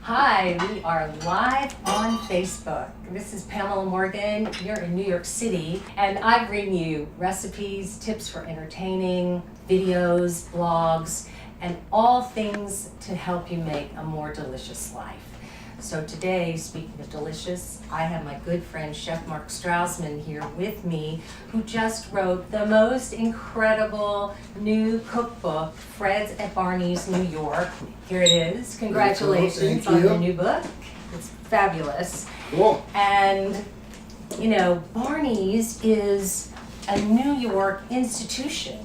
Hi, we are live on Facebook. This is Pamela Morgan. You're in New York City, and I bring you recipes, tips for entertaining, videos, blogs, and all things to help you make a more delicious life. So today, speaking of delicious, I have my good friend Chef Mark Strausman here with me, who just wrote the most incredible new cookbook, Fred's at Barneys New York. Here it is. Congratulations on your new book. It's fabulous. Cool. And, you know, Barneys is a New York institution.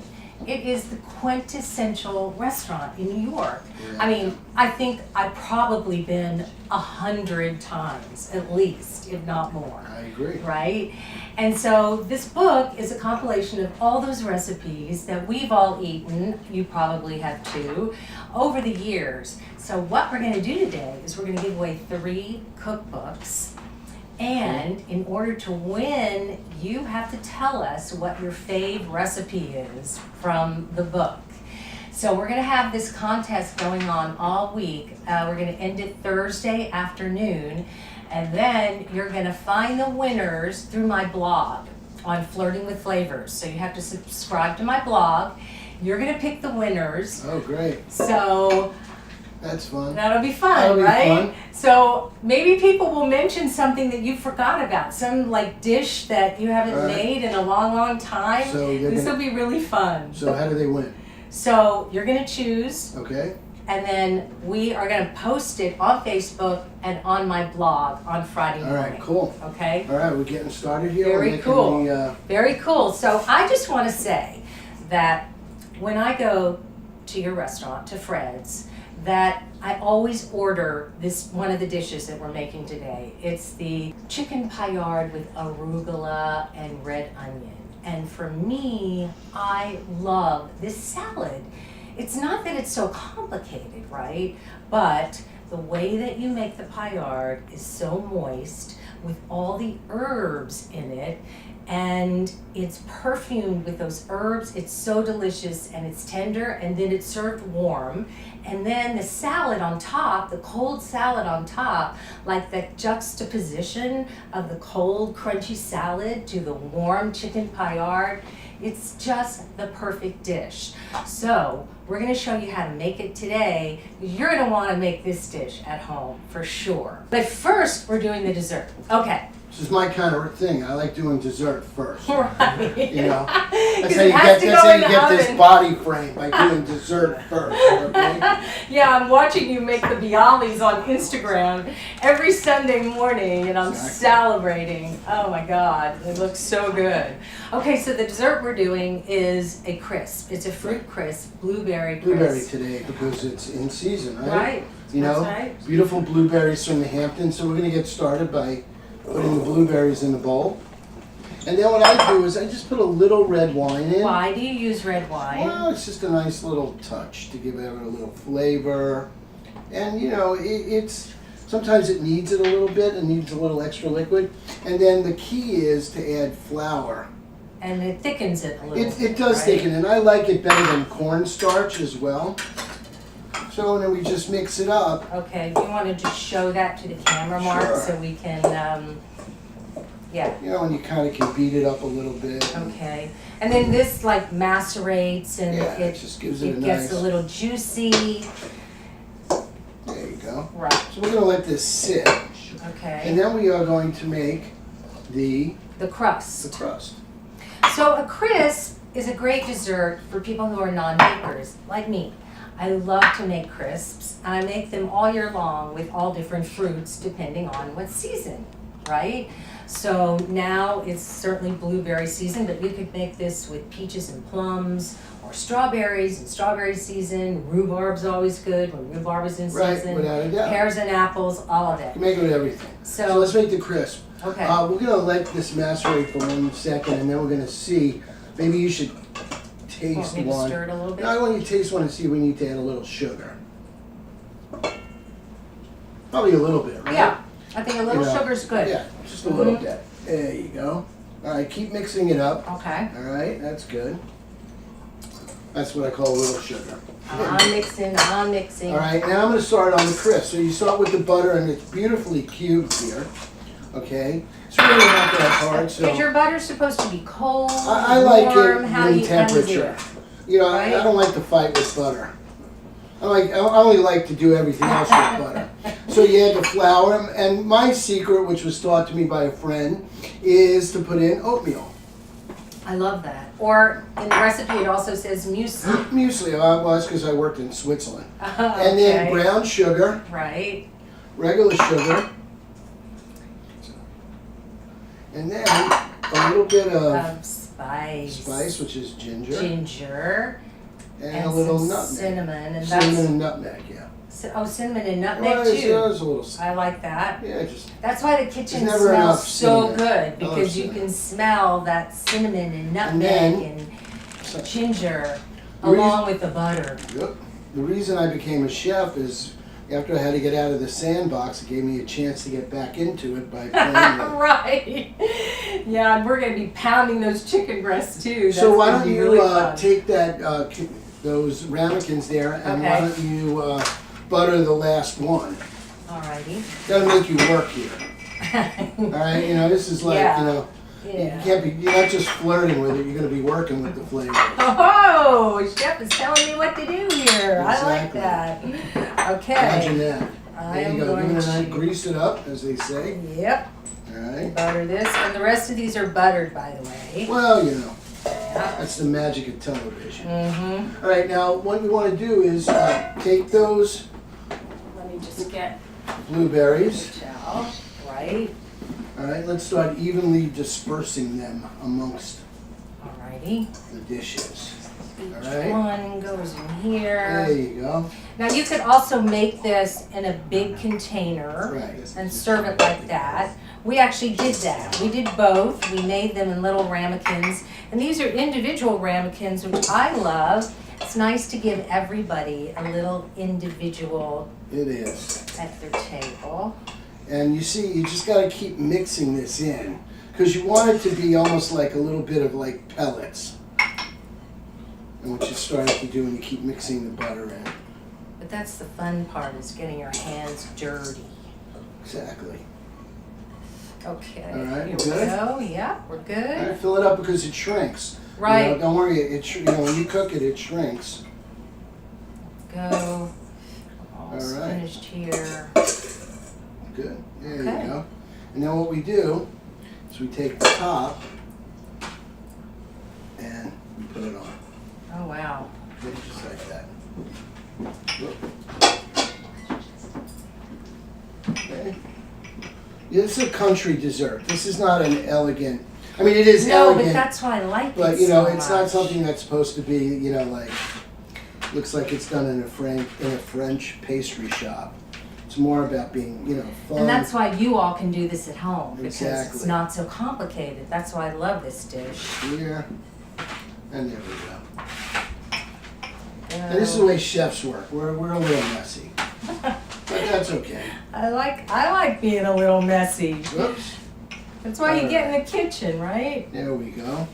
It is the quintessential restaurant in New York. Yeah. I mean, I think I've probably been 100 times at least, if not more. I agree. Right? And so this book is a compilation of all those recipes that we've all eaten, you probably have too, over the years. So what we're going to do today is we're going to give away 3 cookbooks. And in order to win, you have to tell us what your fave recipe is from the book. So we're going to have this contest going on all week. We're going to end it Thursday afternoon. And then you're going to find the winners through my blog on Flirting with Flavors. So you have to subscribe to my blog. You're going to pick the winners. Oh, great. So that's fun. That'll be fun, That'll be right? fun. So maybe people will mention something that you forgot about, some like dish that you haven't made in a long, long time. So this will be really fun. So how do they win? So you're going to choose. Okay. And then we are going to post it on Facebook and on my blog on Friday morning. All right, cool. Okay? All right, we're getting started here. Very cool. The, Very cool. So I just want to say that when I go to your restaurant, to Fred's, that I always order this one of the dishes that we're making today. It's the chicken Paillard with arugula and red onion. And for me, I love this salad. It's not that it's so complicated, right? But the way that you make the Paillard is so moist with all the herbs in it, and it's perfumed with those herbs. It's so delicious, and it's tender, and then it's served warm. And then the salad on top, the cold salad on top, like the juxtaposition of the cold, crunchy salad to the warm chicken Paillard, it's just the perfect dish. So we're going to show you how to make it today. You're going to want to make this dish at home for sure. But first, we're doing the dessert. Okay. This is my kind of thing. I like doing dessert first. Right. You know, that's how you get this body frame, by doing dessert first. Okay? Yeah, I'm watching you make the bialys on Instagram every Sunday morning, and I'm salivating. Oh my God, it looks so good. Okay, so the dessert we're doing is a crisp. It's a fruit crisp, blueberry crisp. Blueberry today because it's in season, right? Right. You know, right. Beautiful blueberries from the Hamptons. So we're going to get started by putting the blueberries in the bowl. And then what I do is I just put a little red wine in. Why do you use red wine? Well, it's just a nice little touch to give it a little flavor. And you know, it's sometimes it needs it a little bit. It needs a little extra liquid. And then the key is to add flour. And it thickens it a little. It does right? thicken, and I like it better than cornstarch as well. So then we just mix it up. Okay, do you want to just show that to the camera, Mark, Sure. so we can, yeah. You know, and you kind of can beat it up a little bit. Okay, and then this like macerates and Yeah, it just gives it a gets nice, a little juicy. There you go. Right. So we're going to let this sit. Okay. And then we are going to make the crust. crust. So a crisp is a great dessert for people who are non-bakers, like me. I love to make crisps, and I make them all year long with all different fruits depending on what season, right? So now it's certainly blueberry season, but you could make this with peaches and plums, or strawberries in strawberry season. Rhubarb's always good when rhubarb is in Right, season. without a doubt. Pears and apples, all of You it. can make it with everything. So let's make the crisp. okay. We're going to let this macerate for 1 second, and then we're going to see. Maybe you should taste Want me to one. stir it a little bit? No, I want you to taste one and see if we need to add a little sugar. Probably a little bit, right? Yeah, I think a little You know, sugar's good. Yeah, just a little bit. There you go. All right, keep mixing it up. Okay. All right, that's good. That's what I call a little sugar. I'm mixing. All right, now I'm going to start on the crisp. So you start with the butter, and it's beautifully cubed here. Okay, it's really not that hard. So Is your butter supposed to be cold, I like warm? it How do room you temperature. You know, Right? I don't like to fight with butter. I only like to do everything else with butter. So you add the flour, and my secret, which was taught to me by a friend, is to put in oatmeal. I love that. Or in the recipe, it also says muesli. Muesli, well, that's because I worked in Switzerland. Oh, And then brown sugar, Right. regular sugar, and then a little bit of spice, which is ginger, and a little some nutmeg. cinnamon, and Cinnamon and nutmeg, yeah. cinnamon and nutmeg Well, too. there's a little. I like that. Yeah, just That's why the kitchen never enough smells so cinnamon. good, I love because you cinnamon. can smell that cinnamon and nutmeg then- and ginger The reason- along with the butter. Yep. The reason I became a chef is after I had to get out of the sandbox, it gave me a chance to get back into it by playing with. Right. Yeah, and we're going to be pounding those chicken breasts too. So That's why gonna don't be you really fun. take that those ramekins there, and why Okay. don't you butter the last one? Alrighty. Gotta make you work here. All right, you know, this is like, Yeah. you know, you Yeah. can't be, you're not just flirting with it, you're gonna be working with the flavor. Oh, chef is telling me what to do here. I like Exactly. that. Okay. Imagine that. I There am you go. going Give it a nice to- grease it up, as they say. Yep. All right. Butter this, and the rest of these are buttered, by the way. Well, you know, Yeah. that's the magic of television. Mm-hmm. All right, now what we want to do is take those Let me just get blueberries. the towel. Right. All right, let's start evenly dispersing them amongst Alrighty. the dishes. Each Alright. one goes in There here. you go. Now you could also make this in a big container Right. and serve it like that. We actually did that. We did both. We made them in little ramekins. And these are individual ramekins, which I love. It's nice to give everybody a little individual It is. at their table. And you see, you just got to keep mixing this in because you want it to be almost like a little bit of like pellets. And what you start to do when you keep mixing the butter in. But that's the fun part, is getting your hands dirty. Exactly. Okay, All right, here we're we good? go. Yeah, we're All good. right, fill it up because it shrinks. You know, Right. don't worry, you know, when you cook it, it shrinks. Go. Almost All right. finished here. Good. There Okay. you go. And then what we do is we take the top and we put it on. Oh, wow. Okay, just like that. Whoop. Okay. Yeah, this is a country dessert. This is not an elegant. I mean, it is No, elegant, but that's why I like it but you know, so it's not much. something that's supposed to be, you know, like looks like it's done in a French pastry shop. It's more about being, you know, fun. And that's why you all can do this at home, because it's Exactly. not so complicated. That's why I love this dish. Here, and there we go. And this is the way chefs work. We're a little messy, but that's okay. I like being a little messy. Whoops. That's why you get in the kitchen, right? There we go.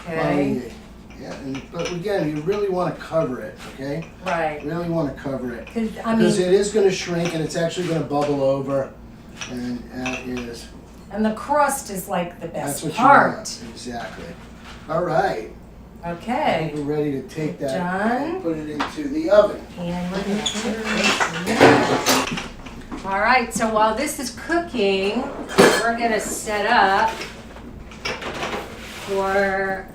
Okay. Yeah, but again, you really want to cover it, okay? Right. Really want to cover it. Because Because it is going to shrink and it's actually going to bubble over. And that is, and the crust is like the that's best what part. you want. Exactly. All right. I Okay. think we're ready to take that Done. and put it into the oven. And we're gonna put it in there. All right, so while this is cooking, we're gonna set up for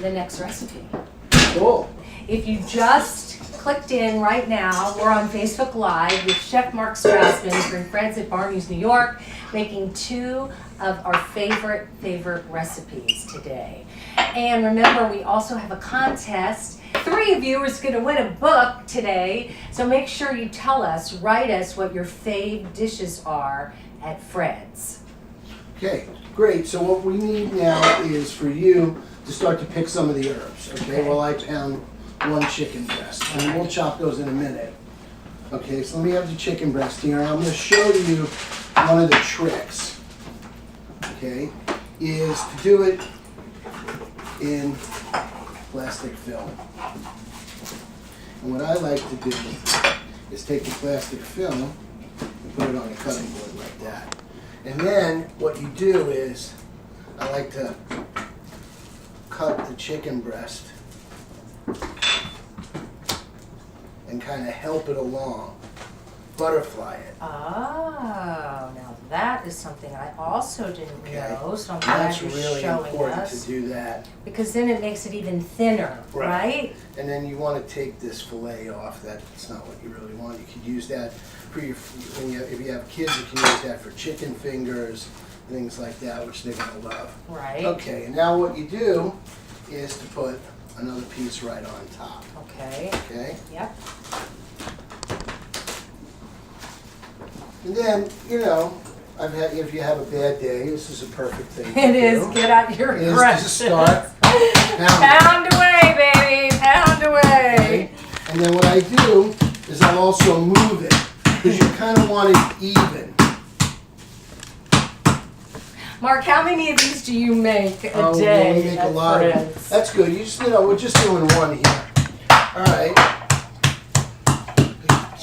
the next recipe. Cool. If you just clicked in right now, we're on Facebook Live with Chef Mark Strausman from friends at Barneys New York, making two of our favorite recipes today. And remember, we also have a contest. 3 of you are going to win a book today, so make sure you tell us, write us what your fave dishes are at Fred's. Okay, great. So what we need now is for you to start to pick some of the herbs, okay? Okay. While I pound one chicken breast. And we'll chop those in a minute. Okay, so let me have the chicken breast here. I'm going to show you one of the tricks, okay, is to do it in plastic film. And what I like to do is take the plastic film and put it on a cutting board like that. And then what you do is, I like to cut the chicken breast and kind of help it along, butterfly it. Oh, now that is something I also didn't know, so I'm glad That's you're really showing important us. to do that. Because then it makes it even thinner, right? And then you want to take this fillet off. That's not what you really want. You could use that for your, if you have kids, you can use that for chicken fingers, things like that, which they're going to love. Right. Okay, and now what you do is to put another piece right on top. Okay. Okay? Yep. And then, you know, if you have a bad day, this is a perfect thing to It do. is. Get out your Is to aggression. start Pound away, baby. Pound away. And then what I do is I'll also move it, because you kind of want it even. Mark, how many of these do you make a Oh, day? we make at a lot of them. Fred's? That's good. We're just doing one here. All right.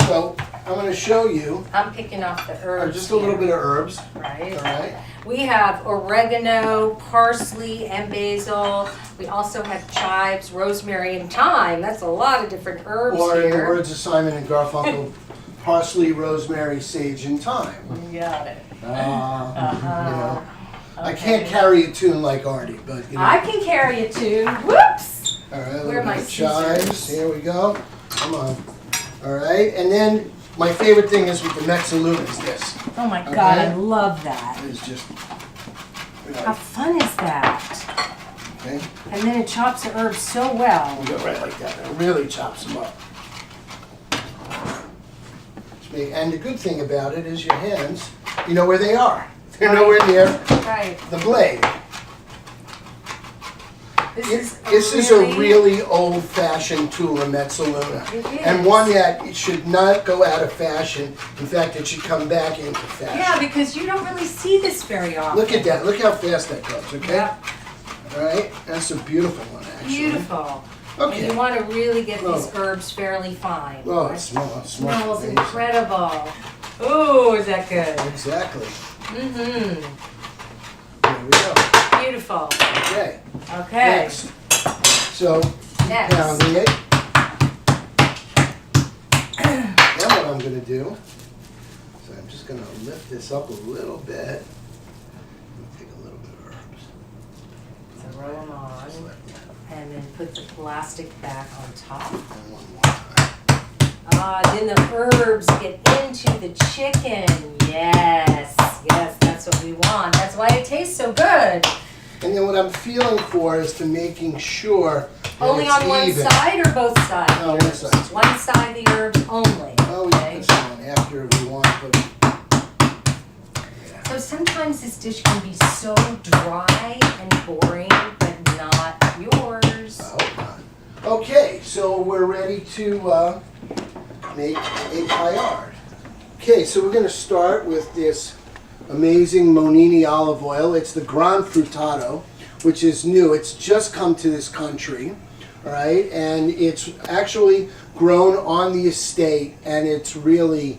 So I'm going to show you I'm picking off the herbs. just a little here, bit of herbs. Right. All right. We have oregano, parsley, and basil. We also have chives, rosemary, and thyme. That's a lot of different herbs Or in the here. words of Simon and Garfunkel, parsley, rosemary, sage, and thyme. You got it. You know, I Okay. can't carry a tune like Artie, but you know. I can carry a tune. Whoops! All right, a Where little are my bit of chives. scissors? Here we go. Come on. All right, and then my favorite thing is with the Mezzaluna is this. Oh my God, Okay. I love that. It's just, How fun is that? okay. And then it chops the herbs so well. You go right like that. It really chops them up. And the good thing about it is your hands, you know where they are. They're nowhere near Right. the blade. This is a really old-fashioned tool, a Mezzaluna. It is. And one that it should not go out of fashion. In fact, it should come back into fashion. Yeah, because you don't really see this very often. Look at that. Look how fast that goes, okay? Yep. All right? That's a beautiful one, actually. Beautiful. Okay. And you want to really get these Oh. herbs fairly fine. Oh, It it smells smells amazing. incredible. Ooh, is that good? Exactly. Mm-hmm. There we go. Beautiful. Okay. Okay. Next. So, Next. pounding it. Then what I'm going to do, so I'm just going to lift this up a little bit. Take a little bit of herbs. So roll them on, Just like that. and then put the plastic back on top. And one more time. Then the herbs get into the chicken. Yes, yes, that's what we want. That's why it tastes so good. And then what I'm feeling for is to making sure that Only it's on one even. side or both sides? No, one side. One side the herbs only. Oh, we put Okay. this on after we want to put it. So sometimes this dish can be so dry and boring, but not yours. I hope not. Okay, so we're ready to make a Paillard. Okay, so we're going to start with this amazing Monini olive oil. It's the Gran Frutato, which is new. It's just come to this country, all right? And it's actually grown on the estate, and it's really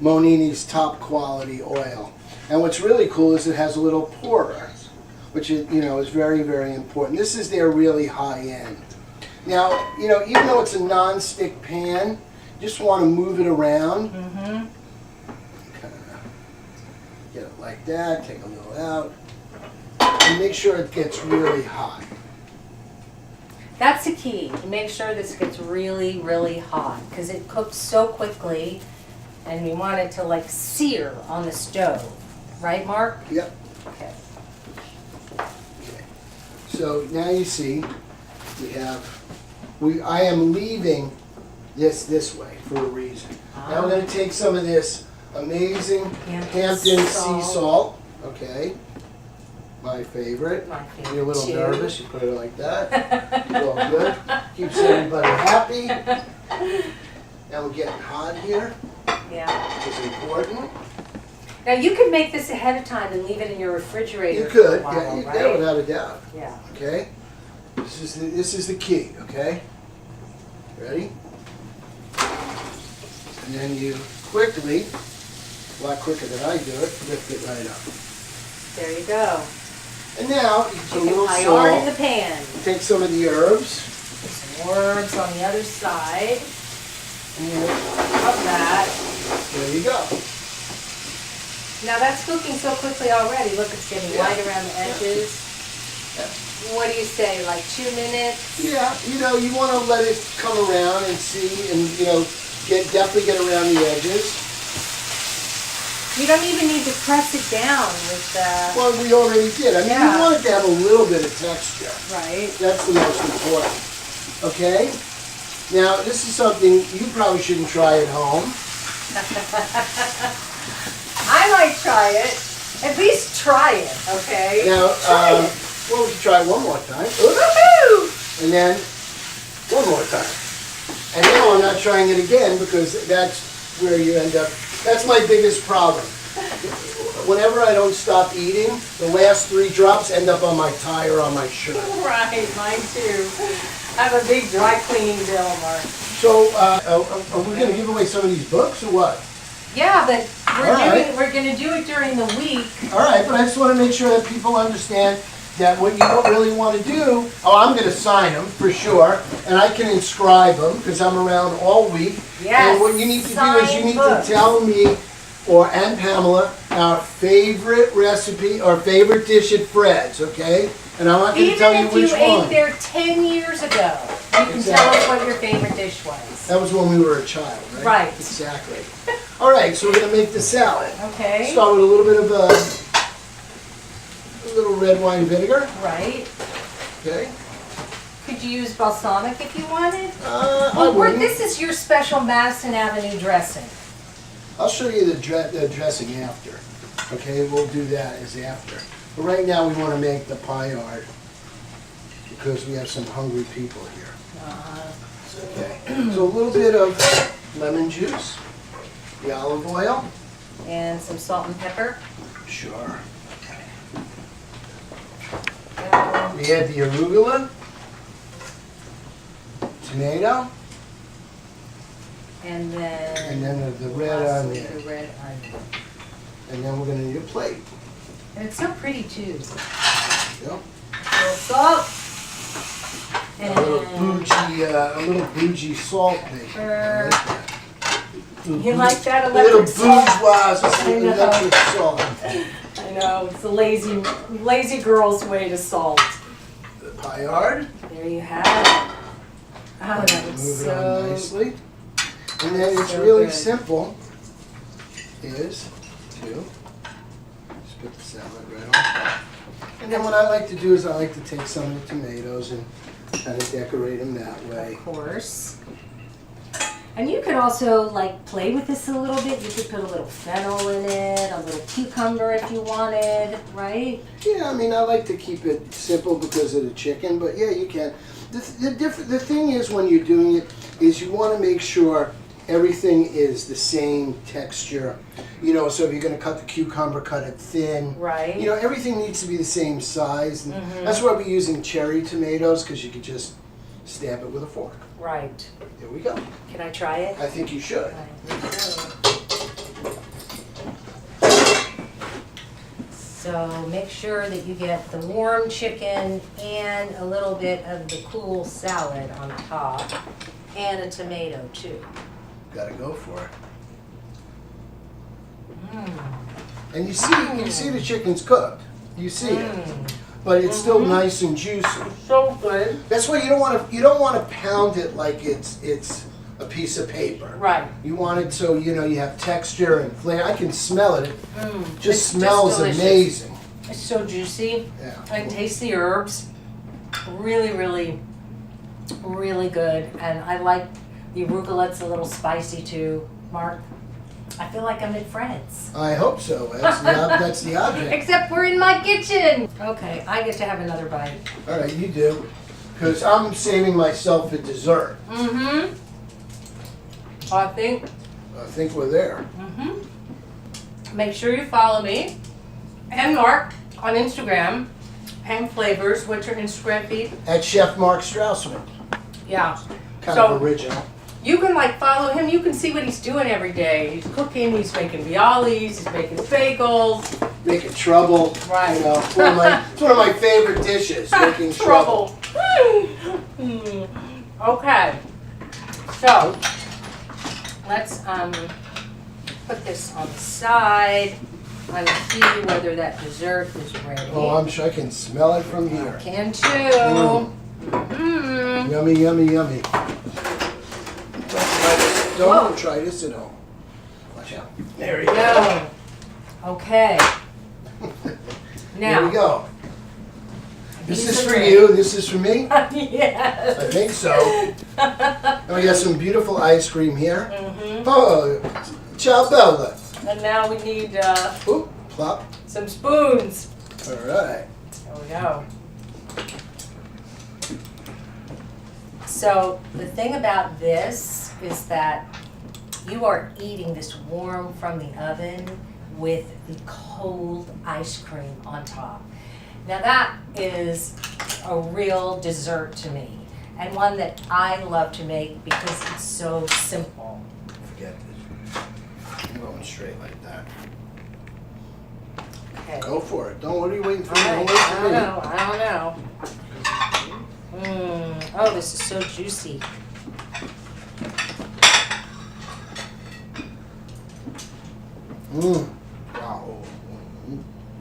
Monini's top quality oil. And what's really cool is it has a little pourer, which is, is very, very important. This is their really high end. Now, even though it's a non-stick pan, you just want to move it around. Mm-hmm. Get it like that, take a little out, and make sure it gets really hot. That's the key, to make sure this gets really, really hot, because it cooks so quickly, and we want it to like sear on the stove. Right, Mark? Yep. Okay. Okay. So now you see, I am leaving this way for a reason. Now I'm going to take some of this amazing Hampton sea salt, okay, my favorite. My If you're a little favorite, too. nervous, you put it like that. It's all good. Keeps everybody happy. Now we're getting hot here, Yeah. which is important. Now you could make this ahead of time and leave it in your refrigerator You for a could, while, yeah, right? that without a doubt, Yeah. okay? This is the key, okay? Ready? And then you quickly, a lot quicker than I do it, lift it right up. There you go. And now you put a little Paillard in the salt. pan. Take some of the herbs. Put some herbs on the other side And of that. there you go. Now that's cooking so quickly already. Look, it's getting Yeah. white around the edges. Yeah. What do you say, like 2 minutes? Yeah, you want to let it come around and see, and definitely get around the edges. You don't even need to press it down with the... Well, we already did. I mean, Yeah. you want it to have a little bit of texture. Right. That's the most important. Okay? Now, this is something you probably shouldn't try at home. I might try it. At least try it, okay? Now, Try it. well, we can try it one more time. Oops. Woohoo! And then one more time. And now I'm not trying it again because that's where you end up. That's my biggest problem. Whenever I don't stop eating, the last 3 drops end up on my tie or on my shirt. Right, mine too. I have a big dry cleaning bill, Mark. So, are we going to give away some of these books or what? Yeah, but Alright. we're gonna do it during the week. All right, but I just want to make sure that people understand that what you don't really want to do, I'm going to sign them for sure, and I can inscribe them because I'm around all week. Yes, And what you need to do is you signed need books. to tell me and Pamela our favorite recipe or favorite dish at Fred's, okay? And I'm not going to Even tell you if which you ate one. there 10 years ago, you can tell us Exactly. what your favorite dish was. That was when we were a child, right? Right. Exactly. All right, so we're going to make the salad. Okay. Start with a little bit of a little red wine vinegar, Right. okay? Could you use balsamic if you wanted? I Or wouldn't. this is your special Madison Avenue dressing. I'll show you the dressing after. Okay, we'll do that as after. But right now we want to make the Paillard because we have some hungry people here. Okay, so a little bit of lemon juice, the olive oil. And some salt and pepper. Sure. We add the arugula, tomato, And and then then the red lastly, onion. the red onion. And then we're going to need a plate. And it's so pretty too. Yep. A little salt. And A little bougie salt maybe. Sure. I like that. You like that A little electric salt? bourgeois, just I know. electric salt. I know, it's the lazy girl's way to salt. The Paillard. There you have it. Oh, that looks Move it on so... nicely. And then it's so really good. simple, is to just put the salad right on. And then what I like to do is I like to take some of the tomatoes and kind of decorate them that way. Of course. And you could also like play with this a little bit. You could put a little fennel in it, a little cucumber if you wanted, right? Yeah, I mean, I like to keep it simple because of the chicken, but yeah, you can. The thing is when you're doing it is you want to make sure everything is the same texture. You know, so if you're going to cut the cucumber, cut it thin. Right. You know, everything needs to be the same size. And that's why we're using cherry tomatoes, because you could just stab it with a fork. Right. There we go. Can I try it? I think you should. I think so. So make sure that you get the warm chicken and a little bit of the cool salad on top, and a tomato too. Gotta go for it. Mm. And you see the chicken's cooked. You see it. Mm. But it's still nice and juicy. So good. That's why you don't want to pound it like it's a piece of paper. Right. You want it so you have texture and flavor. I can smell it. It It's just smells delicious. amazing. It's so juicy. Yeah. I can taste the herbs. Really, really, really good. And I like the arugula. It's a little spicy too, Mark. I feel like I'm at Fred's. I hope so. That's the object. Except we're in my kitchen. Okay, I get to have another bite. All right, you do. Because I'm saving myself for dessert. Mm-hmm. I think. I think we're there. Mm-hmm. Make sure you follow me and Mark on Instagram Pam Flavors. What's your Instagram feed? At Chef Mark Strausman. Yeah. Kind So- of original. You can like follow him. You can see what he's doing every day. He's cooking. He's making bialys. He's making bagels. Making trouble. Right. You know, it's one of my favorite dishes. Making trouble. Okay. So let's put this on the side. I will see whether that dessert is ready. Oh, I'm sure I can smell it from here. Can too. Mm. Yummy, yummy, yummy. Don't try this at home. Watch out. There you go. No. Okay. Now. Here we go. This These is are for great. you. This is for me. Yes. I think so. And we got some beautiful ice cream here. Mm-hmm. Oh, ciao bella. And now we need Oop, plop. some spoons. All right. There we go. So the thing about this is that you are eating this warm from the oven with the cold ice cream on top. Now that is a real dessert to me, and one that I love to make because it's so simple. Forget this. I'm going straight like that. Okay. Go for it. What are you waiting for? All Don't right, wait for me. I don't know. Oh, this is so juicy. Wow.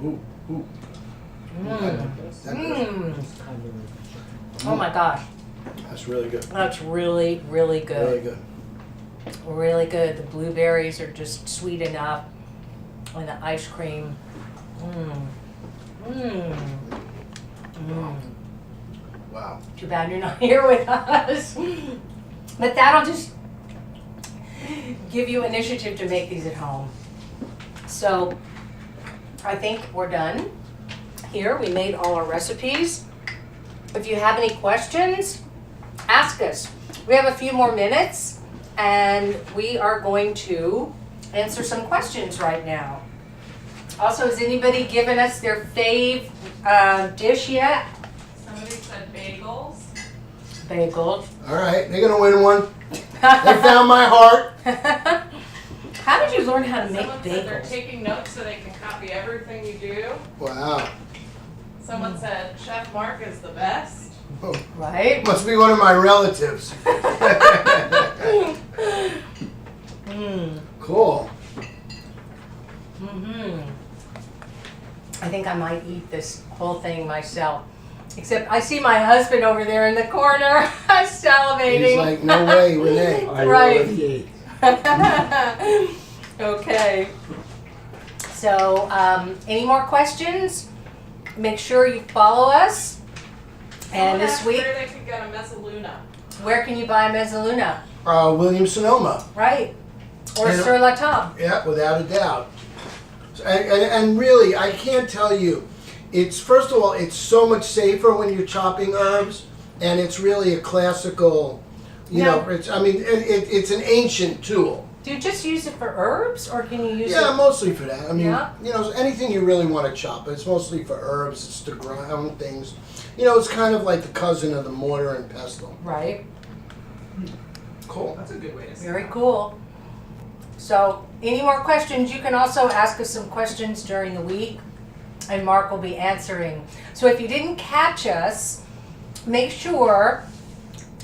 Ooh, ooh. Oh my gosh, That's really good. that's really, really Really good. good. Really good. The blueberries are just sweet enough, and the ice cream. Wow. Too bad you're not here with us. But that'll just give you initiative to make these at home. So I think we're done here. We made all our recipes. If you have any questions, ask us. We have a few more minutes and we are going to answer some questions right now. Also, has anybody given us their fave dish yet? Somebody said bagels. Bagels. All right, they're gonna win one. They found my heart. How did you learn how to make Someone said they're bagels? taking notes so they can copy everything you do. Wow. Someone said Chef Mark is the best. Right? Must be one of my relatives. Cool. I think I might eat this whole thing myself. Except I see my husband over there in the corner salivating. He's like, no way, Renee. Right. Okay. So, any more questions? Make sure you follow us. And Someone this asked week, where they could get a mezzaluna. where can you buy mezzaluna? Williams Sonoma. Right? Or And- Sur La Table. Yeah, without a doubt. And really, I can't tell you. It's first of all, it's so much safer when you're chopping herbs, and it's really a classical. Yeah. It's an ancient tool. Do you just use it for herbs, or can you use Yeah, it? mostly for that. I mean, Yeah. anything you really want to chop, it's mostly for herbs. It's to ground things. It's kind of like the cousin of the mortar and pestle. Right. Cool. That's a good way to say Very cool. So, any more questions? You can also ask us some questions during the week, and Mark will be answering. So if you didn't catch us, make sure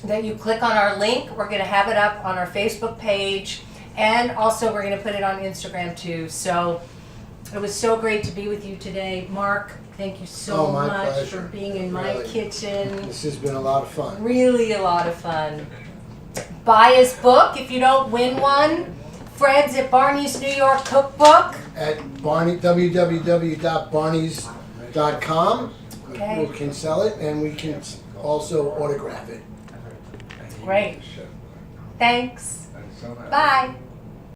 that you click on our link. We're going to have it up on our Facebook page, and also we're going to put it on Instagram too. So it was so great to be with you today. Mark, thank you so Oh, my much pleasure. for being in my Really. kitchen. This has been a lot of fun. Really a lot of fun. Buy his book if you don't win one. Fred's at Barneys New York cookbook. At www.barneys.com. Okay. We can sell it, and we can also autograph it. Great. Thanks. Bye.